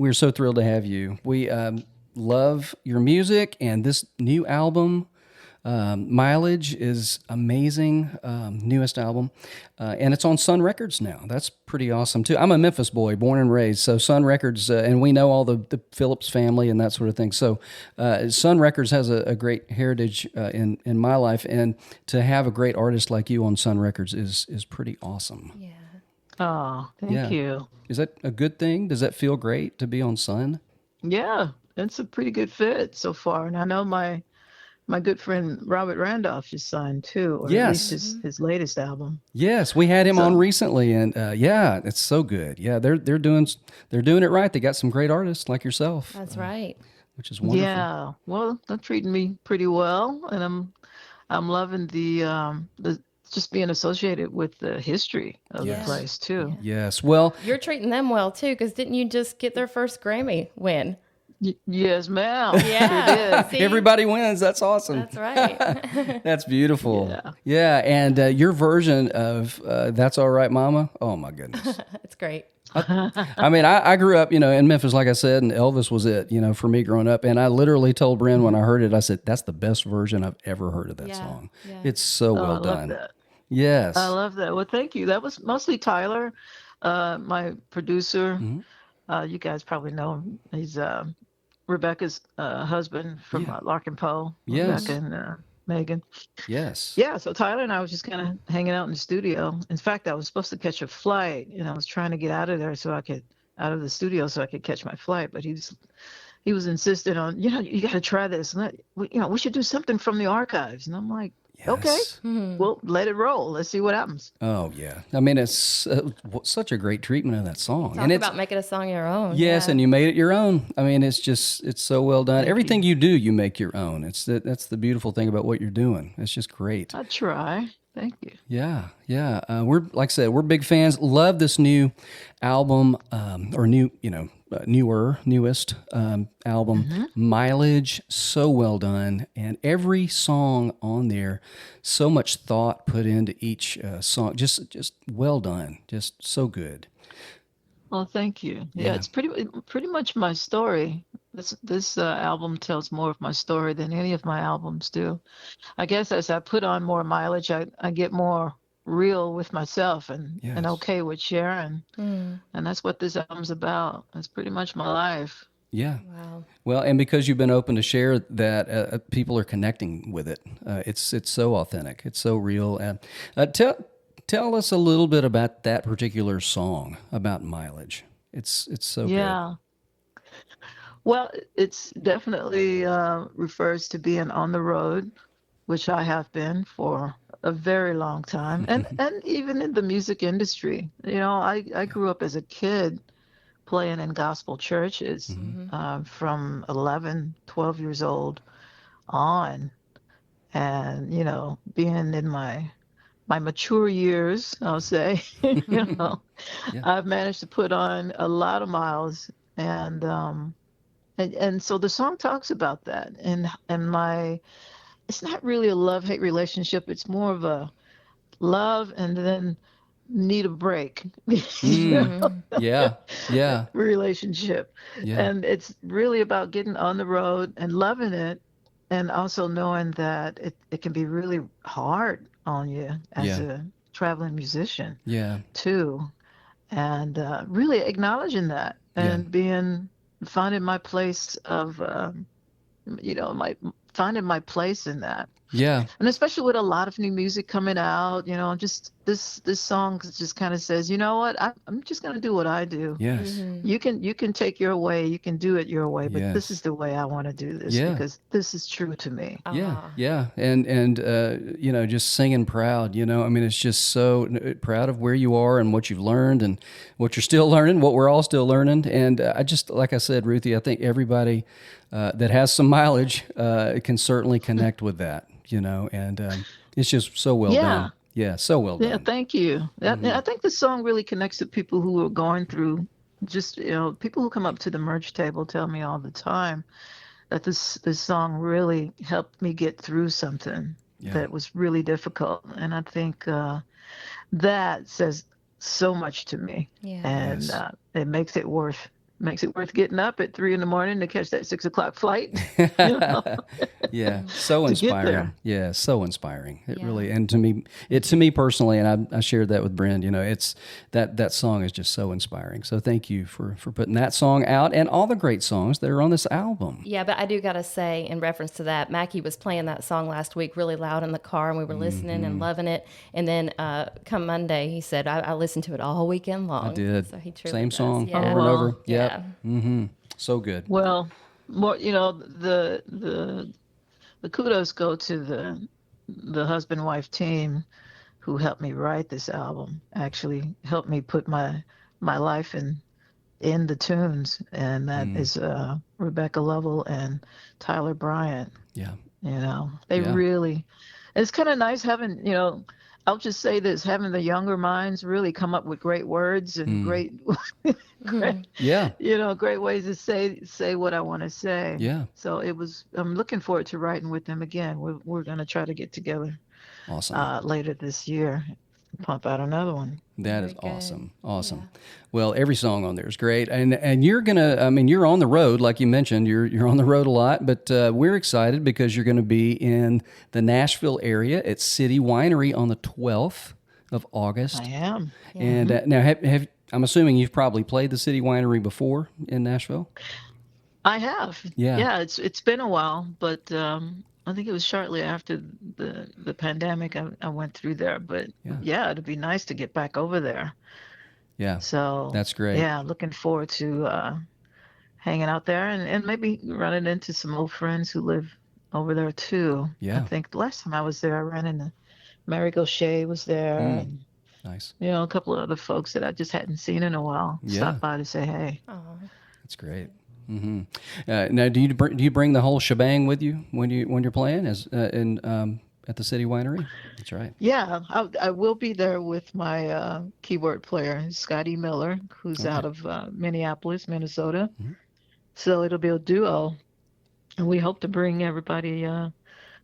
We're so thrilled to have you. We love your music and this new album. Mileage is amazing, newest album, and it's on Sun Records now. That's pretty awesome too. I'm a Memphis boy, born and raised, so Sun Records, and we know all the Phillips family and that sort of thing. So Sun Records has a great heritage in my life, and to have a great artist like you on Sun Records is pretty awesome. Yeah. Oh, thank Yeah, you. is that a good thing? Does that feel great to be on Sun? Yeah, it's a pretty good fit so far. And I know my good friend Robert Randolph is signed too, or at least Yes. his latest album. Yes, we had him on So recently, and yeah, it's so good. Yeah, they're doing it right. They got some great artists like yourself, That's right. which is wonderful. yeah, well, they're treating me pretty well, and I'm loving the just being associated with the history of the Yes. place too. Yes. Well, You're treating them well too, because didn't you just get their first Grammy win? Yes, ma'am. Sure Yeah. did. See? everybody wins. That's awesome. That's right. That's beautiful. Yeah. Yeah, and your version of "That's All Right, Mama." Oh my goodness. It's great. I mean, I grew up, in Memphis, like I said, and Elvis was it, for me growing up. And I literally told Bryn when I heard it, I said, "That's the best version I've ever heard of that Yeah, song. yeah. It's so Oh, I well love done." that. Yes. I love that. Well, thank you. That was mostly Tyler, my producer. Mhm. You guys probably know him. He's Rebecca's husband from Yeah. Larkin Poe, Yes. Rebecca and Megan. Yes. Yeah, so Tyler and I was just kind of hanging out in the studio. In fact, I was supposed to catch a flight, and I was trying to get out of there out of the studio so I could catch my flight. But he was insistent on, you got to try this. And we should do something from the archives. And I'm like, okay, Yes. well, let it roll. Let's see what happens. Oh yeah. I mean, it's such a great treatment of that song, Talk and it's about making a song your own. yes, Yeah. and you made it your own. I mean, it's so well done. Thank Everything you. you do, you make your own. That's the beautiful thing about what you're doing. It's just great. I try. Thank you. Yeah, yeah. We're like I said, we're big fans. Love this new album, or newest album, Mileage. So well done, and every song on there, so much thought put into each song. Just well done. Just so good. Well, thank you. Yeah, Yeah. it's pretty much my story. This album tells more of my story than any of my albums do. I guess as I put on more mileage, I get more real with myself and Yes. okay with sharing. Mm. And that's what this album's about. That's pretty much my life. Yeah. Wow. Well, and because you've been open to share that, people are connecting with it. It's so authentic. It's so real. And tell us a little bit about that particular song about mileage. It's so good. Yeah. Well, it's definitely refers to being on the road, which I have been for a very long time, and even in the music industry. I grew up as a kid playing in gospel churches from 11, 12 years old on, and being in my mature years, I'll say, you know, Yeah. I've managed to put on a lot of miles, and so the song talks about that, and my it's not really a love-hate relationship. It's more of a love and then need a break, Mm. Yeah. Yeah. relationship. Yeah. And it's really about getting on the road and loving it, and also knowing that it can be really hard on you as Yeah. a traveling musician Yeah. too. And really acknowledging that Yeah. and finding my place of, finding my place in that. Yeah. And especially with a lot of new music coming out, just this song just kind of says, you know what, I'm just going to do what I do. Yes. Mm-hmm. You can take your way, you can do it your way, but this Yes. is the way I want to do this Yeah. because this is true to me. Yeah, Ah. yeah, and just singing proud. I mean, it's just so proud of where you are and what you've learned and what you're still learning, what we're all still learning. And I just, like I said, Ruthie, I think everybody that has some mileage can certainly connect with that. And it's just so well Yeah. done. Yeah, so well Yeah, done. thank you. I think the song really connects to people who are going through just, people who come up to the merch table tell me all the time that this song really helped me get through something Yeah. that was really difficult. And I think that says so much to me. Yeah. And Yes. it makes it worth makes it worth getting up at 3 in the morning to catch that 6 o'clock flight, you know, Yeah, so to get inspiring. there. Yeah, so inspiring. It Yeah. really, and to me personally, and I shared that with Brend. It's that song is just so inspiring. So thank you for putting that song out and all the great songs that are on this album. Yeah, but I do got to say, in reference to that, Mackie was playing that song last week really loud in the car, and we were listening and loving it. And then come Monday, he said, I listened to it all weekend long. I did. So he truly Same does. song Yeah. over and well. over. Yep. Yeah. So good. Well, more, the kudos go to the husband wife team who helped me write this album. Actually, helped me put my life in the tunes, and that is Rebecca Lovell and Tyler Bryant. Yeah. They Yeah. really. It's kind of nice having, I'll just say this, having the younger minds really come up with great words and great, Yeah. great ways to say what I want to say. Yeah. So I'm looking forward to writing with them again. We're going to try to get together Awesome. later this year, pump out another one. That is Very good. awesome. Awesome. Well, every song on there is great. And you're going to, you're on the road, like you mentioned, you're on the road a lot, but we're excited because you're going to be in the Nashville area at City Winery on the 12th of August. I am. And now have I'm assuming you've probably played the City Winery before in Nashville? I have. Yeah. Yeah, it's been a while, but I think it was shortly after the pandemic I went through there. But yeah, it'd be nice to get back over there. Yeah. So That's great. yeah, looking forward to hanging out there and maybe running into some old friends who live over there too. Yeah. I think the last time I was there, I ran into Mary Gaucher was there, and Nice. a couple of other folks that I just hadn't seen in a while. Yeah. Stopped by to say hey. Aw. That's great. Now, do you bring the whole shebang with you when you're playing at the City Winery? That's right. Yeah, I will be there with my keyboard player, Scotty Miller, who's out of Minneapolis, Minnesota. So it'll be a duo, and we hope to bring everybody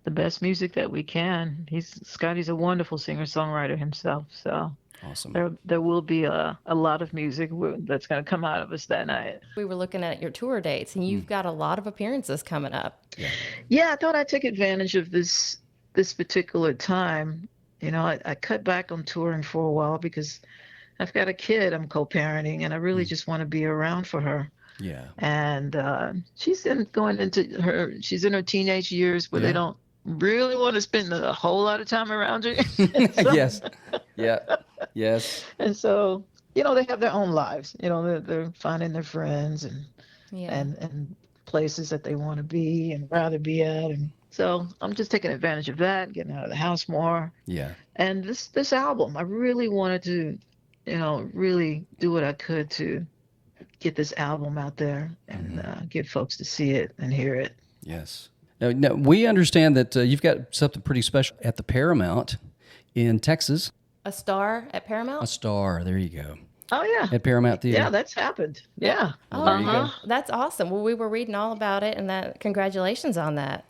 the best music that we can. Scotty's a wonderful singer-songwriter himself, so Awesome. there will be a lot of music that's going to come out of us that night. We were looking at your tour dates, and you've got a lot of appearances coming up. Yeah, I thought I'd take advantage of this particular time. I cut back on touring for a while because I've got a kid I'm co-parenting, and I really just want to be around for her. Yeah. And she's in her teenage years where they don't really want to spend a whole lot of time around you. Yes. Yeah. Yes. And so, they have their own lives. They're finding their friends and places that they want to be and rather be at. And so I'm just taking advantage of that, getting out of the house more. Yeah. And this album, I really wanted to, really do what I could to get this album out there and get folks to see it and hear it. Yes. Now, we understand that you've got something pretty special at the Paramount in Texas. A star at A Paramount? star. There you go. Oh, yeah. At Paramount Theater. Yeah, that's happened. Yeah. Oh, there you go. that's awesome. Well, we were reading all about it, and congratulations on that.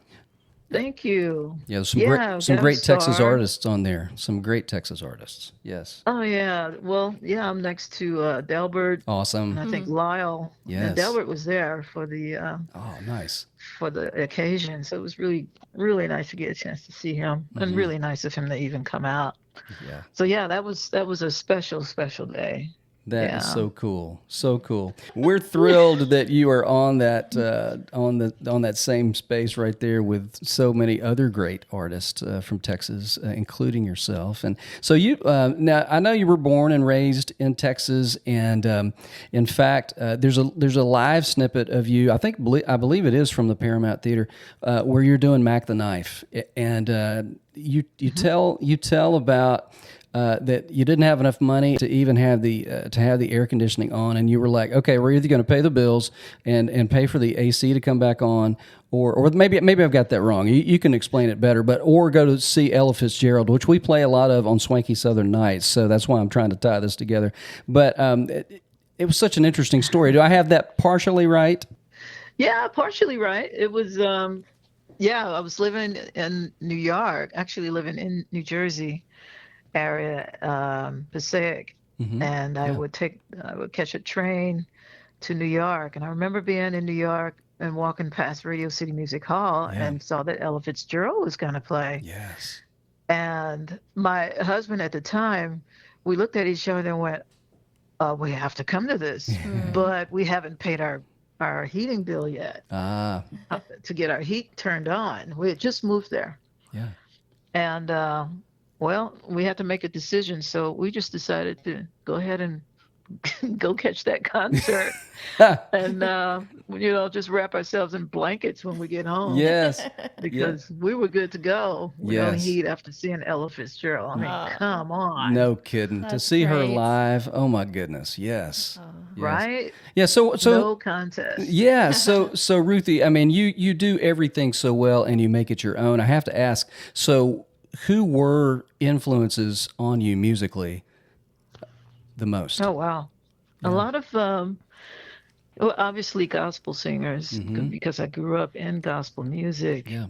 Thank you. Yeah, there's Yeah, some got a great Texas star. artists on there. Some great Texas artists. Yes. Oh, yeah. Well, yeah, I'm next to Delbert Awesome. and I think Lyle. Yes. And Delbert was there for the Oh, nice. occasion. So it was really, really nice to get a chance to see him, and really nice of him to even come out. Yeah. So yeah, that was a special, special day. That is so cool. So cool. We're thrilled that you are on that on that same space right there with so many other great artists from Texas, including yourself. And so you now I know you were born and raised in Texas, and in fact, there's a live snippet of you. I believe it is from the Paramount Theater where you're doing Mac the Knife, and you tell about. That you didn't have enough money to even have the air conditioning on, and you were like, okay, we're either going to pay the bills and pay for the AC to come back on, or maybe I've got that wrong. You can explain it better, or go to see Ella Fitzgerald, which we play a lot of on Swanky Southern Nights. So that's why I'm trying to tie this together. But it was such an interesting story. Do I have that partially right? Yeah, partially right. It was I was living in New York, actually living in New Jersey area, Passaic, and I would catch a train to New York. And I remember being in New York and walking past Radio City Music Hall Yeah. and saw that Ella Fitzgerald was going to play. Yes. And my husband at the time, we looked at each other and went, we have to come to this, but we haven't paid our heating bill yet Ah, to get our heat turned on. We had just moved there. yeah. And, well, we had to make a decision. So we just decided to go ahead and go catch that concert and, just wrap ourselves in blankets when we get home. Yes. Because we were good to go with no Yes. heat after seeing Ella Fitzgerald. I mean, come on. No kidding. To That's see her great. live, oh my goodness. Yes. Yes. Right? Yeah. So No contest. yeah. So Ruthie, I mean, you do everything so well, and you make it your own. I have to ask. So, who were influences on you musically the most? Oh, wow. A lot of, well, obviously gospel singers because I grew up in gospel music. Yeah.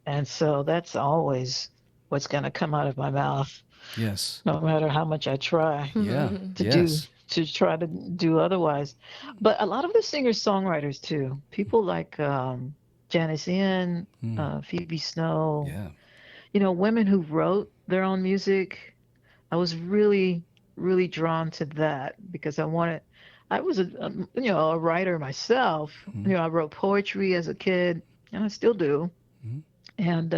And so that's always what's going to come out of my mouth, Yes. no matter how much I try Yeah. to Yes. do otherwise. But a lot of the singer-songwriters too, people like Janice Ian, Phoebe Snow, Yeah. Women who wrote their own music. I was really, really drawn to that because I was a writer myself. I wrote poetry as a kid, and I still do. And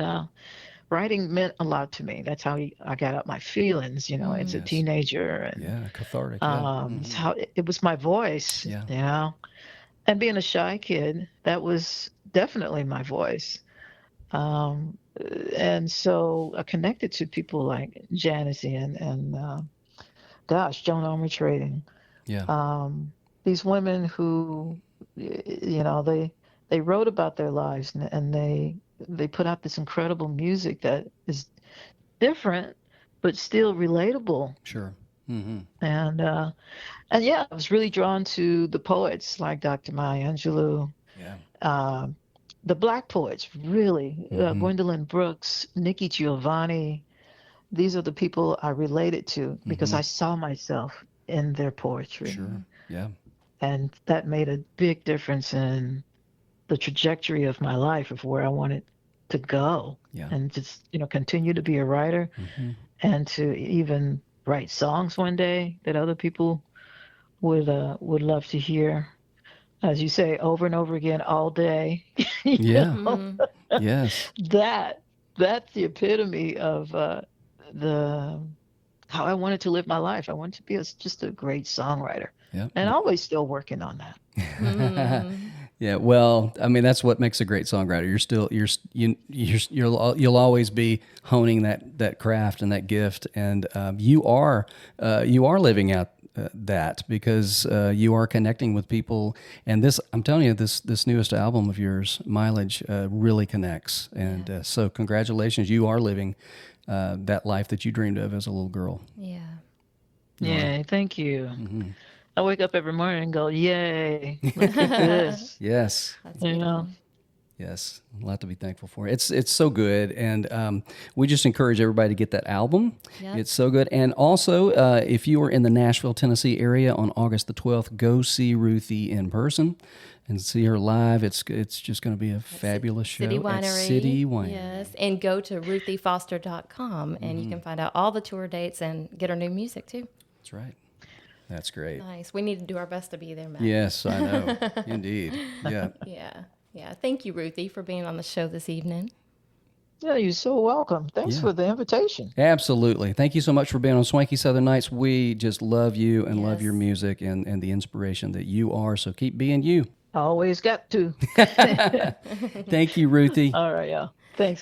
writing meant a lot to me. That's how I got out my feelings, as a Yes. teenager. And Yeah. Cathartic. Yeah. it's how it was my voice, Yeah. And being a shy kid, that was definitely my voice. And so I connected to people like Janice Ian and, Joan Armatrading. Yeah. These women who, they wrote about their lives and they put out this incredible music that is different but still relatable. Sure. Mm-hmm. And yeah, I was really drawn to the poets like Dr. Maya Angelou, Yeah. the Black poets, really, Gwendolyn Brooks, Nikki Giovanni. These are the people I related to because I saw myself in their poetry. Sure. Yeah. And that made a big difference in the trajectory of my life, of where I wanted to go. Yeah. And just, continue to be a writer and to even write songs one day that other people would love to hear. As you say, over and over again, all day. Yeah. Yes. That's the epitome of how I wanted to live my life. I wanted to be just a great songwriter, Yeah. and always still working on that. Yeah, well, I mean that's what makes a great songwriter. You'll always be honing that craft and that gift, and you are living out that because you are connecting with people. And this, I'm telling you, this newest album of yours, Mileage, really connects. And so, congratulations, you are living that life that you dreamed of as a little girl. Yeah. Yeah, thank you. I wake up every morning and go, yay, look at this. Yes. That's You beautiful. know, Yes, a lot to be thankful for. It's so good, and we just encourage everybody to get that album. Yep. It's so good. And also, if you are in the Nashville, Tennessee area on August the 12th, go see Ruthie in person and see her live. It's just going to be a fabulous show City at Winery. City Winery. Yes. And go to ruthiefoster.com and you can find out all the tour dates and get her new music too. That's right. That's great. Nice. We need to do our best to be there, Matt. Yes, I know. Indeed. Yeah. Yeah. Yeah. Thank you, Ruthie, for being on the show this evening. yeah, you're so welcome. Thanks Yeah. for the invitation. Absolutely. Thank you so much for being on Swanky Southern Nights. We just love you and love Yes. your music and the inspiration that you are. So keep being you. Always got to. Thank you, Ruthie. All right, y'all. Thanks.